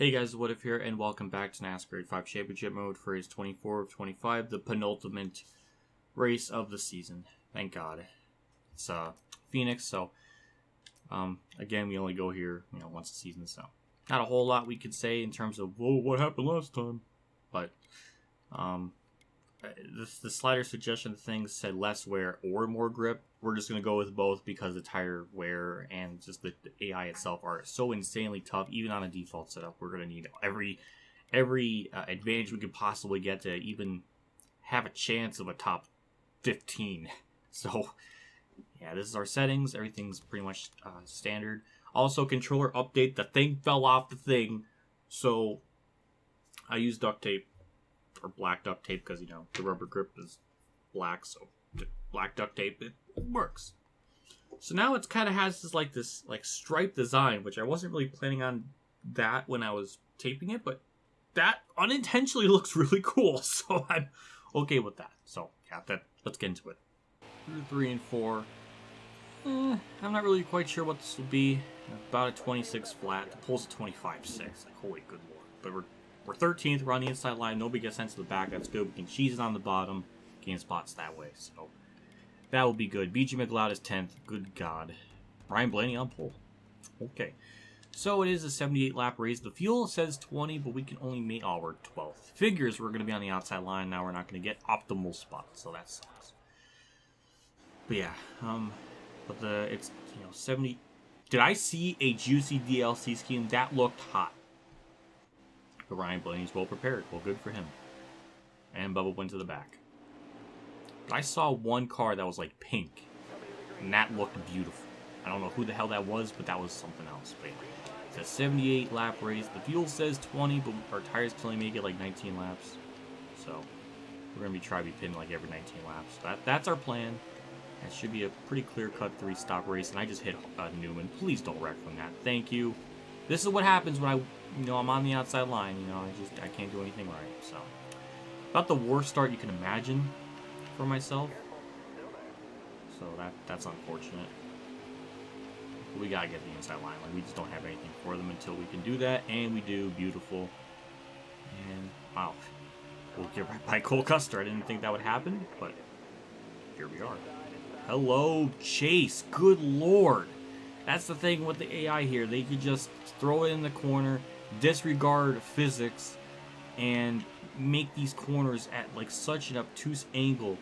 Hey guys, What If here, and welcome back to NASCAR 5 Championship Mode for race 24 of 25, the penultimate race of the season. Thank God. It's Phoenix, so again, we only go here, once a season, so not a whole lot we could say in terms of, whoa, what happened last time? But the slider suggestion thing said less wear or more grip. We're just going to go with both because the tire wear and just the AI itself are so insanely tough. Even on a default setup, we're going to need every advantage we could possibly get to even have a chance of a top 15. So, yeah, this is our settings. Everything's pretty much standard. Also, controller update. The thing fell off the thing. So, I used duct tape. Or black duct tape because, the rubber grip is black, so black duct tape, it works. So now it kind of has this stripe design, which I wasn't really planning on that when I was taping it, but that unintentionally looks really cool, so I'm okay with that. So, yeah, let's get into it. 3 and 4. I'm not really quite sure what this will be. About a 26 flat. The pole's a 25.6. Like, holy good lord. But we're 13th, we're on the inside line, nobody gets sent to the back, that's good. We can cheese it on the bottom, gain spots that way, so that will be good. BG McLeod is 10th, good God. Ryan Blaney on pole. Okay, so it is a 78 lap race. The fuel says 20, but we can only make, we're 12th. Figures we're going to be on the outside line, now we're not going to get optimal spots, so that sucks. But yeah, it's, 70, did I see a juicy DLC scheme? That looked hot. But Ryan Blaney's well prepared. Well, good for him. And Bubba went to the back. But I saw one car that was like pink. And that looked beautiful. I don't know who the hell that was, but that was something else. But it's a 78 lap race. The fuel says 20, but our tires can only make it like 19 laps. So we're going to try to be pitting like every 19 laps. So that's our plan. That should be a pretty clear-cut 3-stop race. And I just hit Newman. Please don't wreck from that. Thank you. This is what happens when I'm on the outside line, I can't do anything right, so. About the worst start you can imagine for myself. So that's unfortunate. We gotta get the inside line. Like, we just don't have anything for them until we can do that, and we do. Beautiful. And, wow. We'll get right by Cole Custer. I didn't think that would happen, but here we are. Hello, Chase. Good lord. That's the thing with the AI here. They could just throw it in the corner, disregard physics, and make these corners at like such an obtuse angle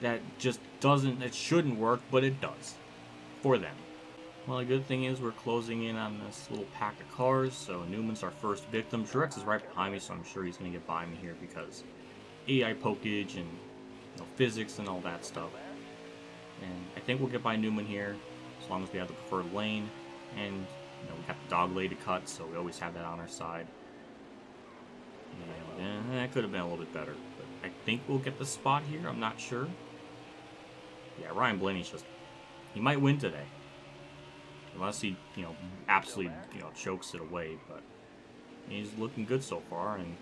that just that shouldn't work, but it does. For them. Well, the good thing is we're closing in on this little pack of cars, so Newman's our first victim. Truex is right behind me, so I'm sure he's going to get by me here because AI pokage and physics and all that stuff. And I think we'll get by Newman here. As long as we have the preferred lane, and we got the dog leg to cut, so we always have that on our side. And that could have been a little bit better, but I think we'll get the spot here. I'm not sure. Yeah, Ryan Blaney's he might win today, unless he absolutely chokes it away. But he's looking good so far, and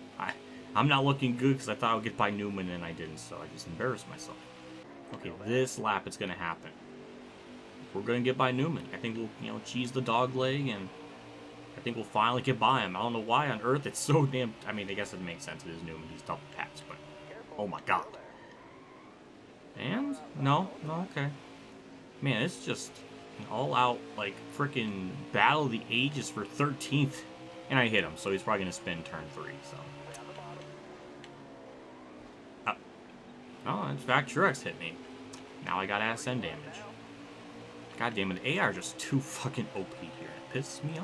I'm not looking good because I thought I would get by Newman and I didn't, so I just embarrassed myself. Okay, this lap it's gonna happen. We're going to get by Newman. I think we'll, cheese the dog leg, and I think we'll finally get by him. I don't know why on earth it's so damn... I mean, I guess it makes sense. It is Newman. He's double taps, but... Oh, my God. And? No, okay. Man, it's just an all-out, like, freaking battle of the ages for 13th. And I hit him, so he's probably going to spin turn 3, so... Oh, in fact, Truex hit me. Now I got ass end damage. God damn it, the AI are just too fucking OP here. It pisses me off.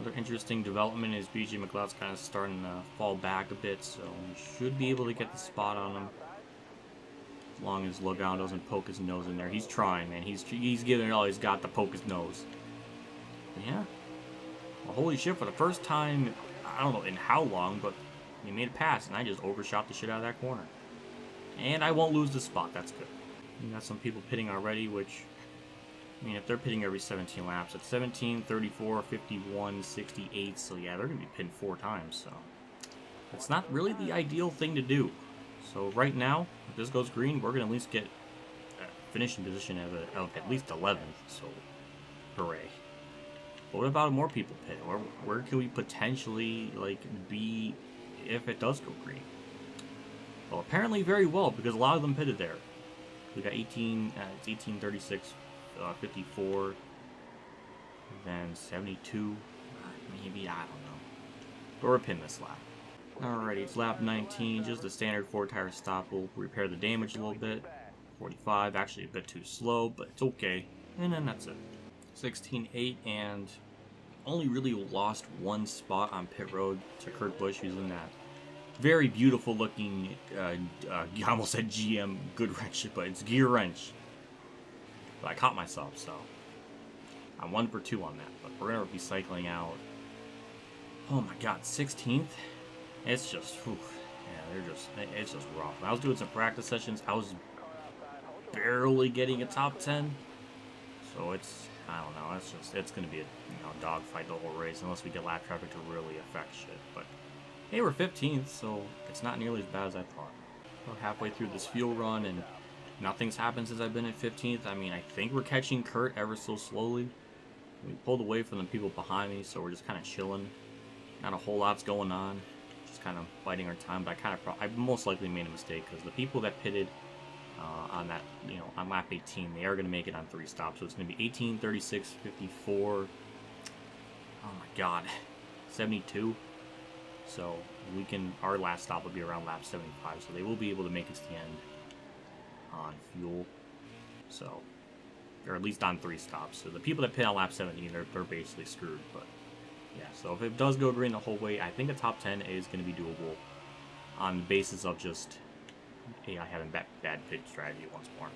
Another interesting development is BG McLeod's kind of starting to fall back a bit, so we should be able to get the spot on him. As long as Logano doesn't poke his nose in there. He's trying, man. He's giving it all he's got to poke his nose. But yeah. Well, holy shit, for the first time, I don't know in how long, but he made a pass, and I just overshot the shit out of that corner. And I won't lose the spot. That's good. We got some people pitting already, which... I mean, if they're pitting every 17 laps, it's 17, 34, 51, 68, so yeah, they're going to be pitting 4 times, so it's not really the ideal thing to do. So right now, if this goes green, we're going to at least get a finishing position of at least 11th, so hooray. But what about more people pit? Where can we potentially like be if it does go green? Well, apparently very well, because a lot of them pitted there. We got 18, it's 18, 36, 54, then 72, maybe, I don't know. But we're pinning this lap. Alrighty, it's lap 19, just a standard 4-tire stop. We'll repair the damage a little bit. 45, actually a bit too slow, but it's okay. And then that's it. 16-8, and only really lost one spot on pit road to Kurt Busch, who's in that very beautiful looking, I almost said GM good wrench, but it's gear wrench. But I caught myself, so I'm 1 for 2 on that. But we're going to be cycling out. Oh my god, 16th? It's just, whew, yeah, it's just rough. When I was doing some practice sessions, I was barely getting a top 10. So it's, I don't know, it's going to be a dogfight the whole race, unless we get lap traffic to really affect shit. But hey, we're 15th, so it's not nearly as bad as I thought. We're halfway through this fuel run, and nothing's happened since I've been at 15th. I mean, I think we're catching Kurt ever so slowly. We pulled away from the people behind me, so we're just kind of chilling. Not a whole lot's going on. Just kind of biding our time, but I most likely made a mistake, because the people that pitted on that, on lap 18, they are going to make it on 3 stops. So it's going to be 18, 36, 54. Oh my god, 72. So our last stop will be around lap 75, so they will be able to make it to the end on fuel. So, or at least on 3 stops. So the people that pit on lap 17, they're basically screwed. But yeah, so if it does go green the whole way, I think a top 10 is going to be doable on the basis of just AI having bad pit strategy once more.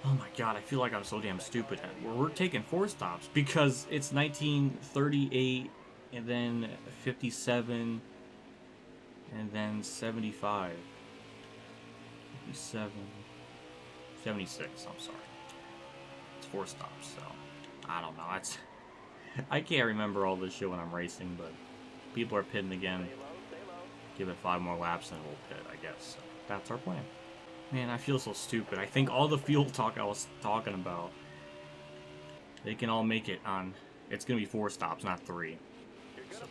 Oh my god, I feel like I'm so damn stupid. We're taking 4 stops because it's 1938 and then 57. And then 75. 57. 76, I'm sorry. It's 4 stops, so I don't know. I can't remember all this shit when I'm racing, but people are pitting again. Give it 5 more laps and we'll pit, I guess. So that's our plan. Man, I feel so stupid. I think all the fuel talk I was talking about, they can all make it on. It's gonna be 4 stops, not 3. So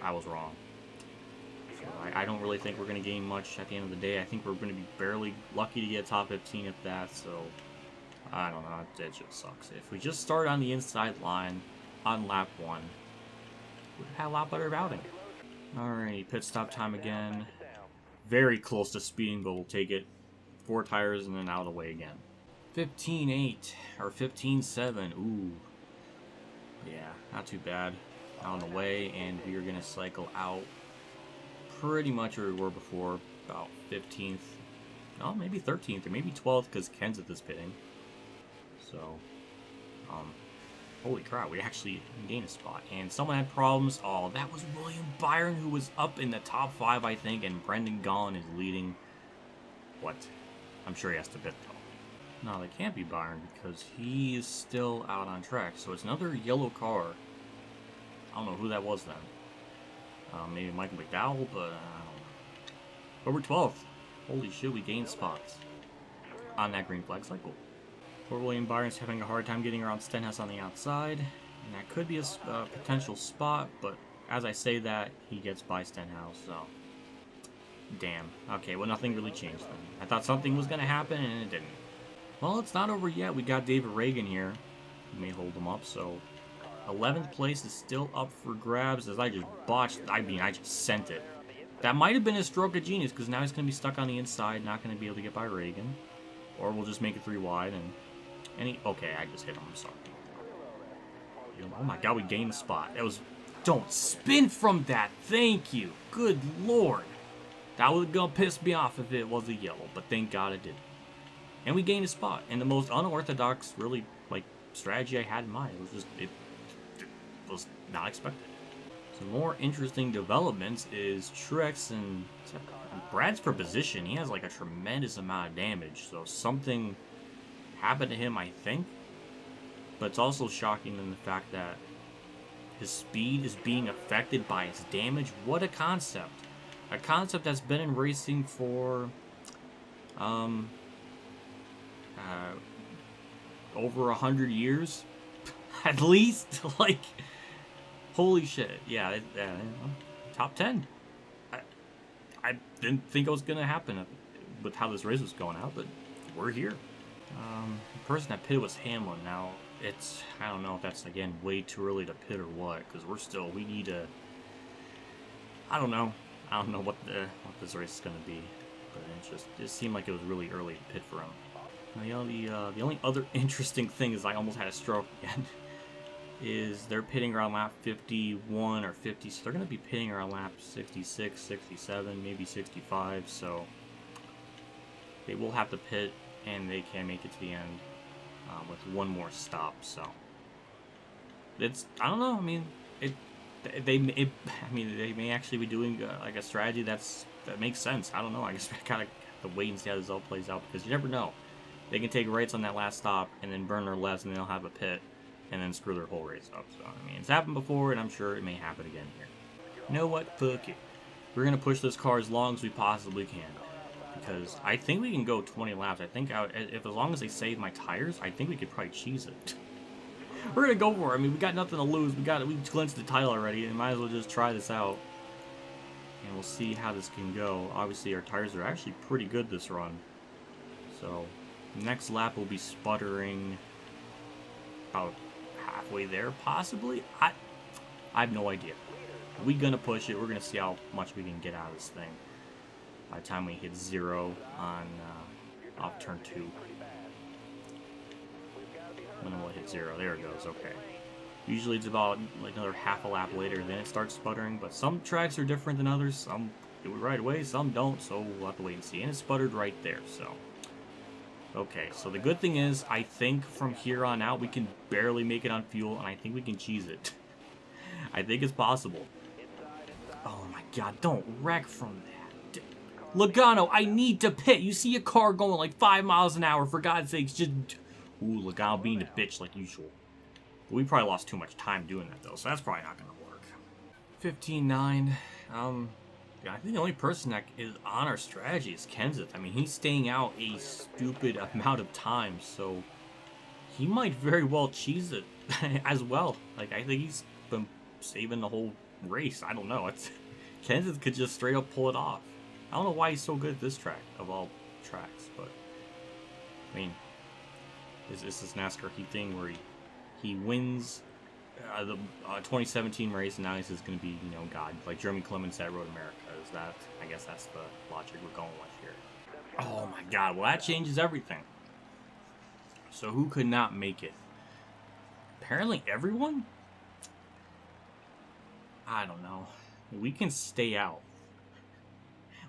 I was wrong. I don't really think we're going to gain much at the end of the day. I think we're going to be barely lucky to get top 15 at that, so I don't know. It just sucks. If we just start on the inside line on lap 1, we'd have had a lot better outing. Alright, pit stop time again. Very close to speeding, but we'll take it. 4 tires and then out of the way again. 15.8 or 15.7. Ooh. Yeah, not too bad. On the way, and we are going to cycle out pretty much where we were before, about 15th, no, maybe 13th, or maybe 12th, because Kenseth is pitting. So, holy crap, we actually gained a spot. And someone had problems. Oh, that was William Byron, who was up in the top 5, I think, and Brendan Gaughan is leading. What? I'm sure he has to pit, though. No, that can't be Byron, because he is still out on track. So it's another yellow car. I don't know who that was then. Maybe Michael McDowell, but I don't know. But we're 12th. Holy shit, we gained spots on that green flag cycle. Poor William Byron's having a hard time getting around Stenhouse on the outside. And that could be a potential spot, but as I say that, he gets by Stenhouse, so. Damn. Okay, well, nothing really changed then. I thought something was going to happen, and it didn't. Well, it's not over yet. We got David Reagan here. We may hold him up, so 11th place is still up for grabs as I just botched. I just sent it. That might have been a stroke of genius because now he's going to be stuck on the inside, not going to be able to get by Reagan. Or we'll just make it 3 wide and okay, I just hit him. I'm sorry. Oh my god, we gained the spot. That was. Don't spin from that. Thank you. Good lord. That was going to piss me off if it was a yellow, but thank god it didn't. And we gained a spot. And the most unorthodox, really, strategy I had in mind. It was just. It was not expected. Some more interesting developments is Truex and Brad's for position. He has a tremendous amount of damage, so something happened to him, I think. But it's also shocking in the fact that his speed is being affected by his damage. What a concept! A concept that's been in racing for over 100 years, at least. Holy shit. Yeah, top 10. I didn't think it was going to happen with how this race was going out, but we're here. The person that pitted was Hamlin. Now, I don't know if that's, again, way too early to pit or what, because we need to, I don't know what this race is going to be, but it seemed like it was really early to pit for him. Now, the only other interesting thing is I almost had a stroke again, is they're pitting around lap 51 or 50, so they're going to be pitting around lap 66, 67, maybe 65, so they will have to pit, and they can make it to the end with one more stop. So I don't know. I mean, they may actually be doing like a strategy that makes sense. I don't know. I guess we gotta have to wait and see how this all plays out, because you never know. They can take rights on that last stop and then burn their lefts, and they'll have a pit and then screw their whole race up. So I mean, it's happened before, and I'm sure it may happen again here. You know what? Fuck it. We're gonna push this car as long as we possibly can, because I think we can go 20 laps. I think if as long as they save my tires, I think we could probably cheese it. We're gonna go for it. I mean, we got nothing to lose. We clinched the title already, and might as well just try this out, and we'll see how this can go. Obviously, our tires are actually pretty good this run, so next lap will be sputtering about halfway there, possibly. I have no idea. We're gonna push it. We're gonna see how much we can get out of this thing by the time we hit 0 on off turn 2. When will it hit 0? There it goes. Okay. Usually it's about like another half a lap later, then it starts sputtering. But some tracks are different than others. Some do it right away, some don't. So we'll have to wait and see. And it sputtered right there. So okay. So the good thing is, I think from here on out we can barely make it on fuel, and I think we can cheese it. I think it's possible. Oh my God! Don't wreck from that. Logano, I need to pit. You see a car going like 5 miles an hour. For God's sakes, just... Ooh, Logano being a bitch like usual. But we probably lost too much time doing that, though, so that's probably not going to work. 15-9. Yeah, I think the only person that is on our strategy is Kenseth. I mean, he's staying out a stupid amount of time, so he might very well cheese it as well. Like, I think he's been saving the whole race. I don't know. Kenseth could just straight up pull it off. I don't know why he's so good at this track, of all tracks, but, I mean, is this NASCAR thing where he wins the 2017 race, and now he's just going to be, you know, God, like Jeremy Clements at Road America. Is that, I guess that's the logic we're going with here. Oh my God, well that changes everything. So who could not make it? Apparently everyone? I don't know. We can stay out.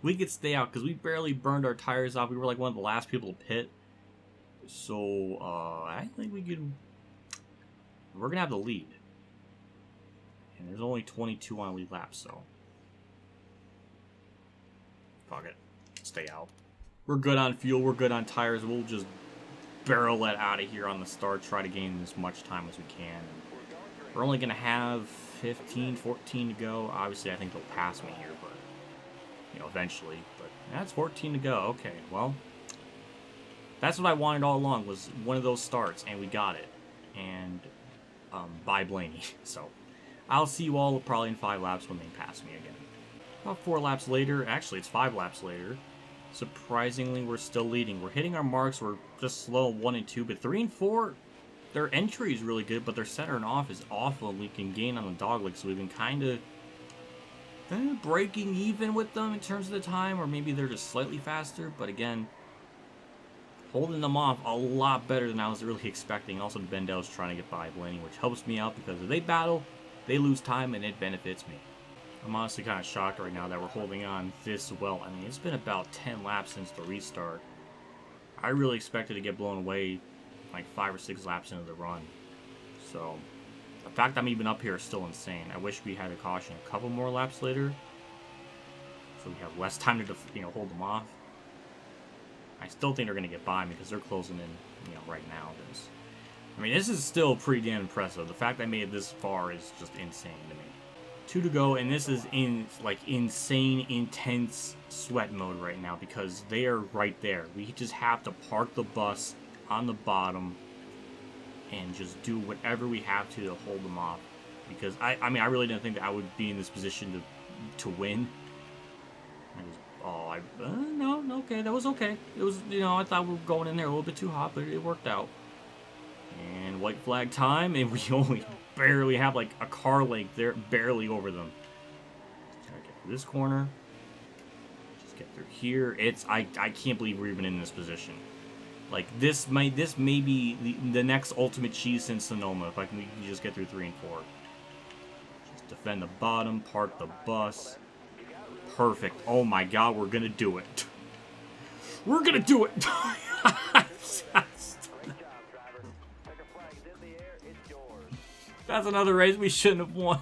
We could stay out because we barely burned our tires off. We were like one of the last people to pit. So, I think we can... We're going to have the lead. And there's only 22 on a lead lap, so... Fuck it. Stay out. We're good on fuel. We're good on tires. We'll just barrel it out of here on the start. Try to gain as much time as we can. We're only going to have 15, 14 to go. Obviously, I think they'll pass me here, but... You know, eventually. But that's 14 to go. Okay, well... That's what I wanted all along, was one of those starts, and we got it. And, by Blaney. So, I'll see you all probably in 5 laps when they pass me again. About 4 laps later, actually it's 5 laps later, surprisingly we're still leading. We're hitting our marks, we're just slow 1 and 2, but 3 and 4, their entry is really good, but their center and off is awful, and we can gain on the dogleg, so we've been kind of breaking even with them in terms of the time, or maybe they're just slightly faster, but again... Holding them off a lot better than I was really expecting. Also, Bendel's trying to get by Blaney, which helps me out because if they battle, they lose time and it benefits me. I'm honestly kind of shocked right now that we're holding on this well. I mean, it's been about 10 laps since the restart. I really expected to get blown away like 5 or 6 laps into the run. So, the fact I'm even up here is still insane. I wish we had a caution a couple more laps later, so we have less time to hold them off. I still think they're going to get by me because they're closing in, right now. I mean, this is still pretty damn impressive. The fact I made it this far is just insane to me. 2 to go, and this is in, insane, intense sweat mode right now because they are right there. We just have to park the bus on the bottom and just do whatever we have to hold them off. because I mean, I really didn't think that I would be in this position to win. No, okay, that was okay. It was, you know, I thought we were going in there a little bit too hot, but it worked out. And white flag time, and we only barely have like a car length there, barely over them. Try to get through this corner. Just get through here. I can't believe we're even in this position. Like this may be the next ultimate cheese in Sonoma if we can just get through 3 and 4. Just defend the bottom, park the bus. Perfect. Oh my god, we're gonna do it. We're gonna do it! That's another race we shouldn't have won.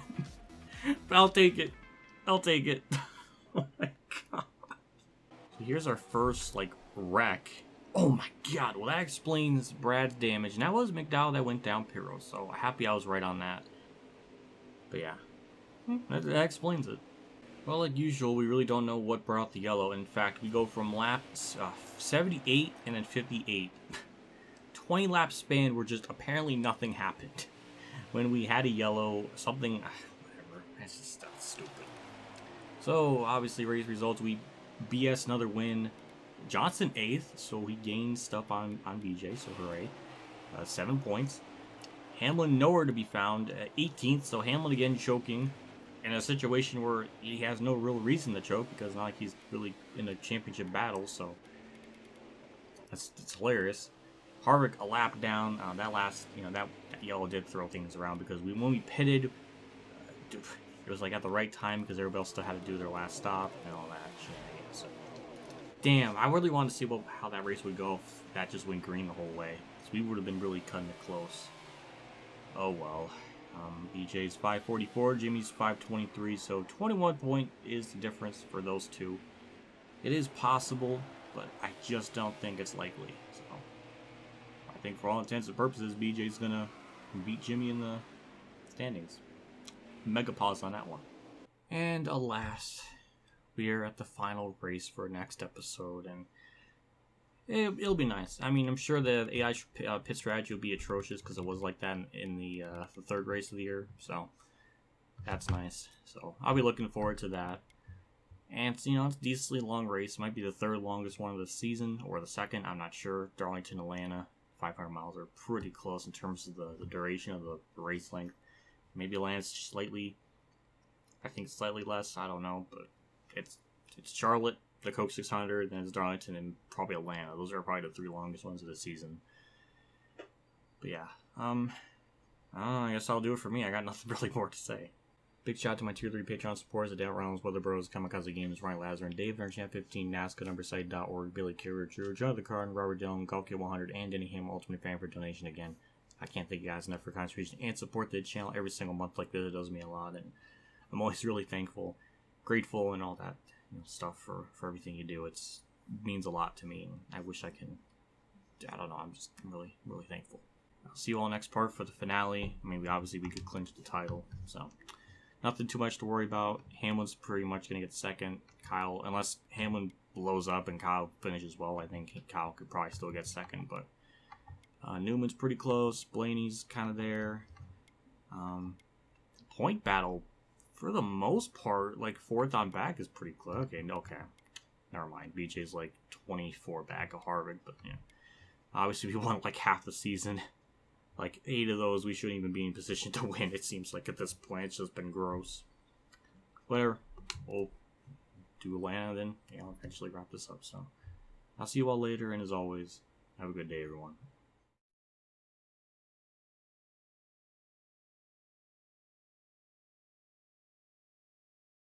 But I'll take it. I'll take it. Oh my god. So here's our first, like, wreck. Oh my god, well that explains Brad's damage. And that was McDowell that went down Pyro, so happy I was right on that. But yeah, that explains it. Well, like usual, we really don't know what brought the yellow. In fact, we go from laps 78 and then 58. 20 lap span where just apparently nothing happened. When we had a yellow, something, whatever, that's stupid. So, obviously, race results, we BS another win. Johnson 8th, so he gained stuff on BJ, so hooray. 7 points. Hamlin nowhere to be found, 18th, so Hamlin again choking. In a situation where he has no real reason to choke because it's not like he's really in a championship battle, so it's hilarious. Harvick a lap down. That last, you know, that yellow did throw things around because when we pitted, it was like at the right time because everybody else still had to do their last stop and all that shit. So, damn, I really wanted to see how that race would go if that just went green the whole way. So we would have been really cutting it close. Oh well. BJ's 544, Jimmy's 523, so 21 point is the difference for those two. It is possible, but I just don't think it's likely. So I think for all intents and purposes, BJ's gonna beat Jimmy in the standings. Mega pause on that one. And alas, we are at the final race for next episode, and it'll be nice. I mean, I'm sure the AI pit strategy will be atrocious because it was like that in the third race of the year. So that's nice. So I'll be looking forward to that. And you know, it's a decently long race. It might be the third longest one of the season or the second. I'm not sure. Darlington, Atlanta, 500 miles are pretty close in terms of the duration of the race length. Maybe Atlanta's slightly less. I don't know, but it's Charlotte, the Coke 600, then it's Darlington, and probably Atlanta. Those are probably the 3 longest ones of the season. But yeah, I guess I'll do it for me. I got nothing really more to say. Big shout out to my Tier 3 Patreon supporters: Adele Reynolds, Weather Bros, Kamikazegames, Ronnie Lazzarine, Dave, Champ15, NASCAR numbersite.org, Billy Carrier, Drew, Joanathon Carten, Robert Dillon, Golfkit100, and DennyHamlinUltimateFan for donation again. I can't thank you guys enough for contribution and support the channel every single month like this. It does me a lot, and I'm always really thankful, grateful, and all that stuff for everything you do. It means a lot to me, and I wish I don't know, I'm just really, really thankful. I'll see you all next part for the finale. I mean, obviously we could clinch the title, so nothing too much to worry about. Hamlin's pretty much going to get second. Kyle, unless Hamlin blows up and Kyle finishes well, I think Kyle could probably still get second, but Newman's pretty close. Blaney's kind of there. Point battle, for the most part, like 4th on back is pretty close. Okay. Never mind. BJ's like 24 back of Harvick, but yeah. Obviously, we won like half the season. Like 8 of those, we shouldn't even be in position to win. It seems like at this point, it's just been gross. Whatever. We'll do Atlanta then. Eventually wrap this up. So I'll see you all later, and as always, have a good day, everyone.